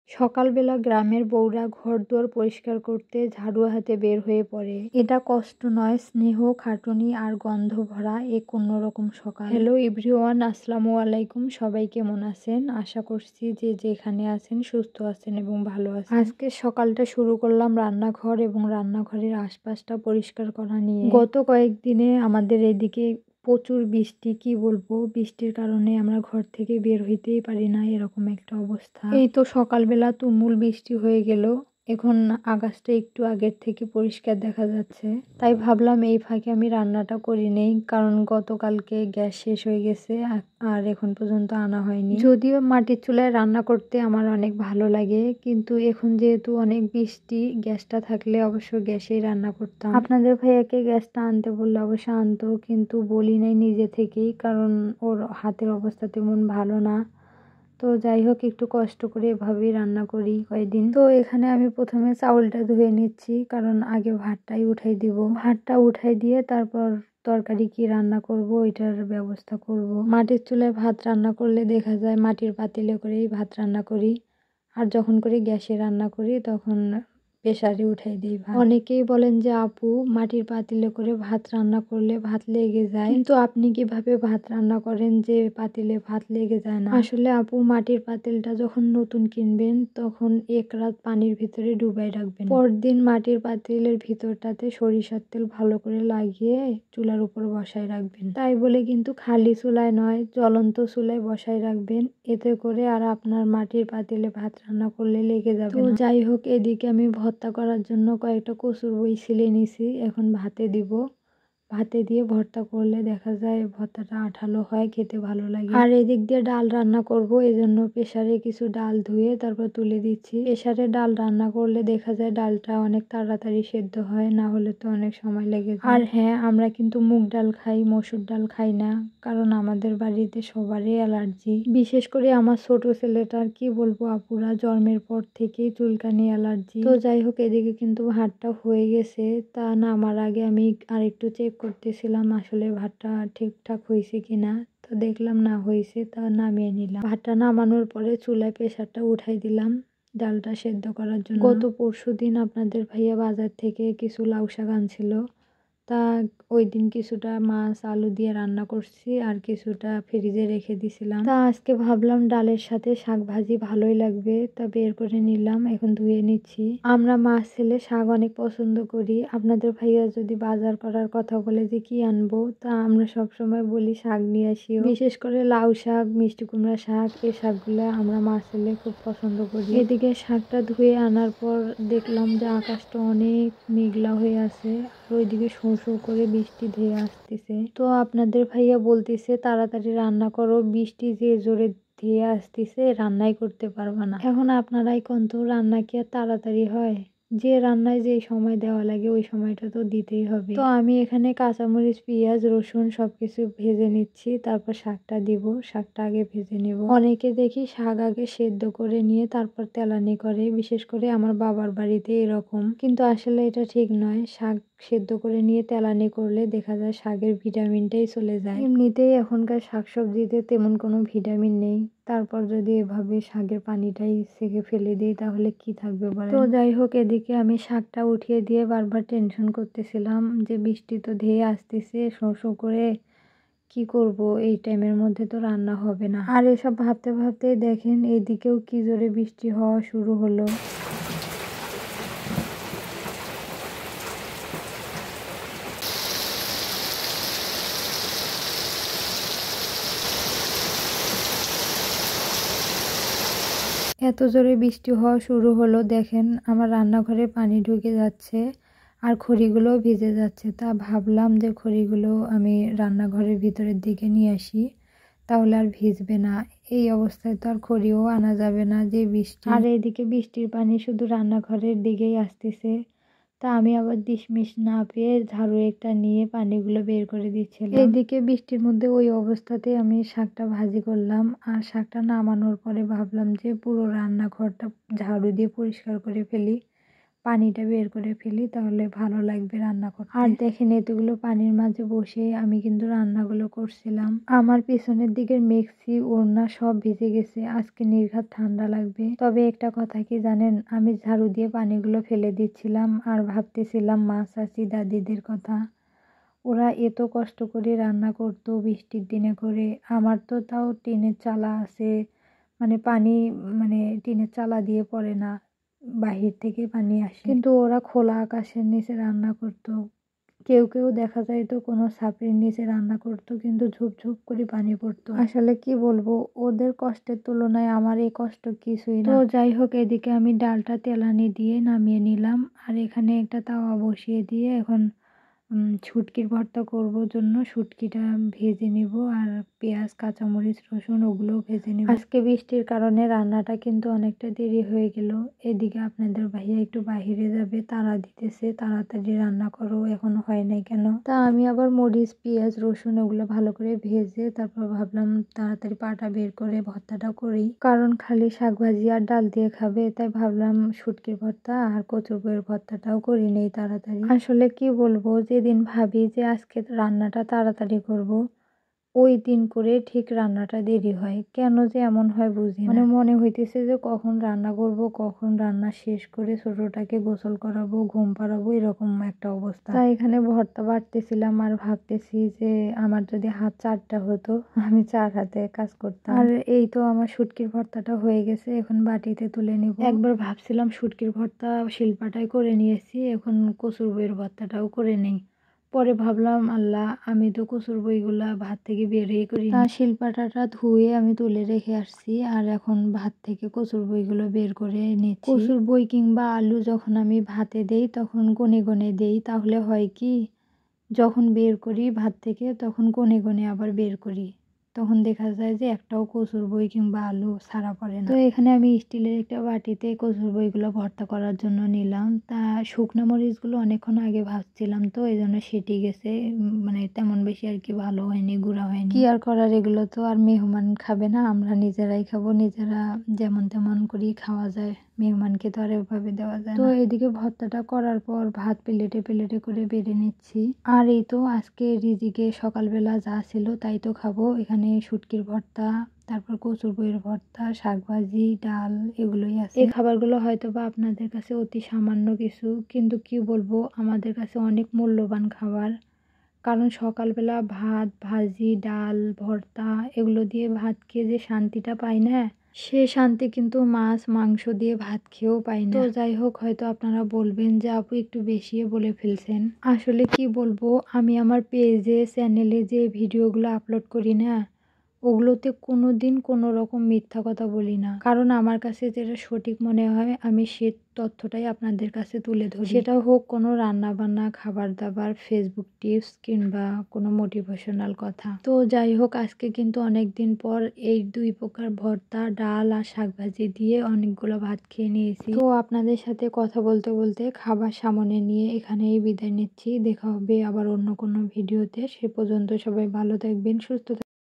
সকালবেলা গ্রামের বউরা ঘরদুয়ার পরিষ্কার করতে ঝাড়ু হাতে বের হয়ে পড়ে। এটা কষ্ট নয়, স্নেহ, খাটুনি আর গন্ধ ভরা এক অন্যরকম সকাল। হ্যালো এভরিওয়ান, আসসালামু আলাইকুম। সবাই কেমন আছেন? আশা করছি যে যেখানে আছেন সুস্থ আছেন এবং ভালো আছেন। আজকে সকালটা শুরু করলাম রান্নাঘর এবং রান্নাঘরের আশপাশটা পরিষ্কার করা নিয়ে। গত কয়েকদিনে আমাদের এদিকে প্রচুর বৃষ্টি, কি বলবো, বৃষ্টির কারণে আমরা ঘর থেকে বের হইতেই পারি না, এরকম একটা অবস্থা। এই তো সকালবেলা তুমুল বৃষ্টি হয়ে গেল, এখন আকাশটা একটু আগের থেকে পরিষ্কার দেখা যাচ্ছে। তাই ভাবলাম এই ফাঁকে আমি রান্নাটা করি নেই, কারণ গতকালকে গ্যাস শেষ হয়ে গেছে আর এখন পর্যন্ত আনা হয়নি। যদিও মাটির চুলায় রান্না করতে আমার অনেক ভালো লাগে, কিন্তু এখন যেহেতু অনেক বৃষ্টি, গ্যাসটা থাকলে অবশ্য গ্যাসেই রান্না করতাম। আপনাদের ভাইয়াকে গ্যাসটা আনতে বললে অবশ্য আনতো, কিন্তু বলি নাই নিজে থেকেই, কারণ ওর হাতের অবস্থা তেমন ভালো না। তো যাই হোক, একটু কষ্ট করে এভাবেই রান্না করি কয়েকদিন। তো এখানে আমি প্রথমে চাউলটা ধুয়ে নিচ্ছি, কারণ আগে ভাতটাই উঠাই দিব। ভাতটা উঠাই দিয়ে তারপর তরকারি কি রান্না করব ওইটার ব্যবস্থা করব। মাটির চুলায় ভাত রান্না করলে দেখা যায় মাটির পাতিলে করেই ভাত রান্না করি, আর যখন করে গ্যাসে রান্না করি তখন প্রেসারে উঠাই দিই ভাত। অনেকেই বলেন যে আপু, মাটির পাতিলে করে ভাত রান্না করলে ভাত লেগে যায়, কিন্তু আপনি কিভাবে ভাত রান্না করেন যে পাতিলে ভাত লেগে যায় না? আসলে আপু, মাটির পাতিলটা যখন নতুন কিনবেন তখন এক রাত পানির ভিতরে ডুবাই রাখবেন। পরদিন মাটির পাতিলের ভিতরটাতে সরিষার তেল ভালো করে লাগিয়ে চুলার উপর বসায় রাখবেন। তাই বলে কিন্তু খালি চুলায় নয়, জ্বলন্ত চুলায় বসায় রাখবেন, এতে করে আর আপনার মাটির পাতিলে ভাত রান্না করলে লেগে যাবে না। তো যাই হোক, এদিকে আমি ভর্তা করার জন্য কয়েকটা কচুর বই ছিলে নিছি, এখন ভাতে দিব। ভাতে দিয়ে ভর্তা করলে দেখা যায় ভর্তাটা আঠালো হয়, খেতে ভালো লাগে। আর এদিক দিয়ে ডাল রান্না করব, এজন্য প্রেসারে কিছু ডাল ধুয়ে তারপর তুলে দিচ্ছি। প্রেসারে ডাল রান্না করলে দেখা যায় ডালটা অনেক তাড়াতাড়ি সেদ্ধ হয়, না হলে তো অনেক সময় লেগে যায়। আর হ্যাঁ, আমরা কিন্তু মুগ ডাল খাই, মসুর ডাল খাই না, কারণ আমাদের বাড়িতে সবারই অ্যালার্জি। বিশেষ করে আমার ছোট ছেলেটার, কি বলবো আপুরা, জন্মের পর থেকেই চুলকানি অ্যালার্জি। তো যাই হোক, এদিকে কিন্তু ভাতটা হয়ে গেছে। তা নামার আগে আমি আরেকটু চেক করতেছিলাম আসলে ভাতটা ঠিকঠাক হয়েছে কিনা। তো দেখলাম না হয়েছে, তা নামিয়ে নিলাম। ভাতটা নামানোর পরে চুলায় প্রেসারটা উঠাই দিলাম ডালটা সেদ্ধ করার জন্য। গত পরশুদিন আপনাদের ভাইয়া বাজার থেকে কিছু লাউ শাক আনছিল, তা ওই দিন কিছুটা মাছ আলু দিয়ে রান্না করছি আর কিছুটা ফ্রিজে রেখে দিছিলাম। তা আজকে ভাবলাম ডালের সাথে শাক ভাজি ভালোই লাগবে, তা বের করে নিলাম, এখন ধুয়ে নিচ্ছি। আমরা মাছ ছেলে শাক অনেক পছন্দ করি। আপনাদের ভাইয়া যদি বাজার করার কথা বলে যে কি আনবো, তা আমরা সবসময় বলি শাক নিয়ে আসিও। বিশেষ করে লাউ শাক, মিষ্টি কুমড়া শাক, এই শাকগুলো আমরা মাছ ছেলে খুব পছন্দ করি। এদিকে শাকটা ধুয়ে আনার পর দেখলাম যে আকাশটা অনেক মেঘলা হয়ে আছে, আর ওইদিকে শোঁ শোঁ করে বৃষ্টি ধেয়ে আসতেছে। তো আপনাদের ভাইয়া বলতেছে তাড়াতাড়ি রান্না করো, বৃষ্টি যে জোরে ধেয়ে আসতেছে, রান্নাই করতে পারবা না। এখন আপনারাই কোন, তো রান্না কি আর তাড়াতাড়ি হয়? যে রান্নায় যে সময় দেওয়া লাগে ওই সময়টা তো দিতেই হবে। তো আমি এখানে কাঁচামরিচ, পেঁয়াজ, রসুন সবকিছু ভেজে নিচ্ছি, তারপর শাকটা দিব। শাকটা আগে ভেজে নিব। অনেকে দেখি শাক আগে সেদ্ধ করে নিয়ে তারপর তেলানি করে, বিশেষ করে আমার বাবার বাড়িতে এরকম, কিন্তু আসলে এটা ঠিক নয়। শাক সেদ্ধ করে নিয়ে তেলানি করলে দেখা যায় শাকের ভিটামিনটাই চলে যায়। এমনিতেই এখনকার শাকসবজিতে তেমন কোনো ভিটামিন নেই, তারপর যদি এভাবে শাকের পানিটাই সেকে ফেলে দিই তাহলে কি থাকবে বলেন? তো যাই হোক, এদিকে আমি শাকটা উঠিয়ে দিয়ে বারবার টেনশন করতেছিলাম যে বৃষ্টি তো ধেয়ে আসতেছে শোঁ শোঁ করে, কি করব, এই টাইমের মধ্যে তো রান্না হবে না। আর এসব ভাবতে ভাবতে দেখেন এইদিকেও কি জোরে বৃষ্টি হওয়া শুরু হলো। এত জোরে বৃষ্টি হওয়া শুরু হলো, দেখেন আমার রান্নাঘরে পানি ঢুকে যাচ্ছে আর খড়িগুলোও ভিজে যাচ্ছে। তা ভাবলাম যে খড়িগুলো আমি রান্নাঘরের ভিতরের দিকে নিয়ে আসি, তাহলে আর ভিজবে না। এই অবস্থায় তো আর খড়িও আনা যাবে না, যে বৃষ্টি। আর এইদিকে বৃষ্টির পানি শুধু রান্নাঘরের দিকেই আসতেছে। তা আমি আবার দিশমিশ না পেয়ে ঝাড়ু একটা নিয়ে পানিগুলো বের করে দিচ্ছিলাম। এইদিকে বৃষ্টির মধ্যে ওই অবস্থাতে আমি শাকটা ভাজি করলাম, আর শাকটা নামানোর পরে ভাবলাম যে পুরো রান্নাঘরটা ঝাড়ু দিয়ে পরিষ্কার করে ফেলি। পানিটা বের করে ফেলি, তাহলে ভালো লাগবে রান্না করতে। আর দেখেন এতগুলো পানির মাঝে বসে আমি কিন্তু রান্নাগুলো করছিলাম। আমার পিছনের দিকের মেক্সি ওড়না সব ভিজে গেছে, আজকে নির্ঘাত ঠান্ডা লাগবে। তবে একটা কথা কি জানেন, আমি ঝাড়ু দিয়ে পানিগুলো ফেলে দিচ্ছিলাম আর ভাবতেছিলাম মা চাচি দাদিদের কথা। ওরা এত কষ্ট করে রান্না করতো বৃষ্টির দিনে করে। আমার তো তাও টিনের চালা আছে, মানে পানি মানে টিনের চালা দিয়ে পড়ে না, বাহির থেকে পানি আসে। কিন্তু ওরা খোলা আকাশের নিচে রান্না করতো। কেউ কেউ দেখা যায় তো কোনো ছাপড়ির নিচে রান্না করতো, কিন্তু ঝুপ করে পানি পড়তো। আসলে কি বলবো, ওদের কষ্টের তুলনায় আমার এই কষ্ট কিছুই না। তো যাই হোক, এদিকে আমি ডালটা তেলানি দিয়ে নামিয়ে নিলাম, আর এখানে একটা তাওয়া বসিয়ে দিয়ে এখন শুটকির ভর্তা করব জন্য শুটকিটা ভেজে নিব, আর পেঁয়াজ কাঁচামরিচ রসুন ওগুলোও ভেজে নিব। আজকে বৃষ্টির কারণে রান্নাটা কিন্তু অনেকটা দেরি হয়ে গেল। এদিকে আপনাদের ভাইয়া একটু বাহিরে যাবে, তাড়া দিতেছে তাড়াতাড়ি রান্না করো, এখনো হয় নাই কেন। তা আমি আবার মরিচ পেঁয়াজ রসুন ওগুলো ভালো করে ভেজে তারপর ভাবলাম তাড়াতাড়ি পাটা বের করে ভর্তাটা করি, কারণ খালি শাক ভাজি আর ডাল দিয়ে খাবে, তাই ভাবলাম শুটকির ভর্তা আর কচুর বইয়ের ভর্তাটাও করি নেই তাড়াতাড়ি। আসলে কি বলবো, যেদিন ভাবি যে আজকে রান্নাটা তাড়াতাড়ি করব, ওই দিন করে ঠিক রান্নাটা দেরি হয়। কেন যে এমন হয় বুঝি না। মনে হইতেছে যে কখন রান্না করব, কখন রান্না শেষ করে ছোটটাকে গোসল করাবো, ঘুম পাড়াবো, এরকম একটা অবস্থা। তাই এখানে ভর্তা বাটতেছিলাম আর ভাবতেছি যে আমার যদি হাত 4টা হতো, আমি 4 হাতে কাজ করতাম। আর এই তো আমার শুটকির ভর্তাটা হয়ে গেছে, এখন বাটিতে তুলে নিব। একবার ভাবছিলাম শুটকির ভর্তা শিলপাটায় করে নিয়েছি, এখন কচুর বইয়ের ভর্তাটাও করে নেই। পরে ভাবলাম আল্লাহ, আমি তো কচুর বইগুলা ভাত থেকে বেরই করি না। শিলপাটাটা ধুয়ে আমি তুলে রেখে আসছি, আর এখন ভাত থেকে কচুর বইগুলো বের করে নিচ্ছি। কচুর বই কিংবা আলু যখন আমি ভাতে দেই তখন গনে গনে দেই, তাহলে হয় কি, যখন বের করি ভাত থেকে তখন গনে গনে আবার বের করি, তখন দেখা যায় যে একটাও কচুর বই কিংবা আলু ছাড়া পড়ে না। তো এখানে আমি স্টিলের একটা বাটিতে কচুর বইগুলো ভর্তা করার জন্য নিলাম। তা শুকনো মরিচগুলো অনেকক্ষণ আগে ভাজছিলাম, তো এই জন্য সেটে গেছে, মানে তেমন বেশি আর কি ভালো হয়নি, গুঁড়া হয়নি। কি আর করার, এগুলো তো আর মেহমান খাবে না, আমরা নিজেরাই খাবো, নিজেরা যেমন তেমন করি খাওয়া যায়, মেহমানকে তো আর এভাবে দেওয়া যায় না। তো এদিকে ভর্তাটা করার পর ভাত প্লেটে করে বেড়ে নিচ্ছি। আর এই তো আজকে রিজিকে সকালবেলা যা ছিল তাই তো খাবো। এখানে শুটকির ভর্তা, তারপর কচুর বইয়ের ভর্তা, শাকভাজি, ডাল, এগুলোই আছে। এই খাবারগুলো হয়তো বা আপনাদের কাছে অতি সামান্য কিছু, কিন্তু কি বলবো, আমাদের কাছে অনেক মূল্যবান খাবার। কারণ সকালবেলা ভাত ভাজি ডাল ভর্তা এগুলো দিয়ে ভাত খেয়ে যে শান্তিটা পাই না, সে শান্তি কিন্তু মাছ মাংস দিয়ে ভাত খেয়েও পাই না। তো যাই হোক, হয়তো আপনারা বলবেন যে আপু একটু বেশি বলে ফেলছেন। আসলে কি বলবো, আমি আমার পেজে চ্যানেলে যে ভিডিওগুলো আপলোড করি না, ওগুলোতে কোনোদিন কোনো রকম মিথ্যা কথা বলি না। কারণ আমার কাছে যেটা সঠিক মনে হয় আমি সে তথ্যটাই আপনাদের কাছে তুলে ধরি, সেটা হোক কোনো রান্না বান্না, খাবার দাবার, ফেসবুক টিপস কিংবা কোনো মোটিভেশনাল কথা। তো যাই হোক, আজকে কিন্তু অনেক দিন পর এই 2 প্রকার ভর্তা, ডাল আর শাকভাজি দিয়ে অনেকগুলো ভাত খেয়ে নিয়েছি। তো আপনাদের সাথে কথা বলতে বলতে খাবার সামনে নিয়ে এখানেই বিদায় নিচ্ছি। দেখা হবে আবার অন্য কোনো ভিডিওতে। সে পর্যন্ত সবাই ভালো থাকবেন, সুস্থ থাকবেন।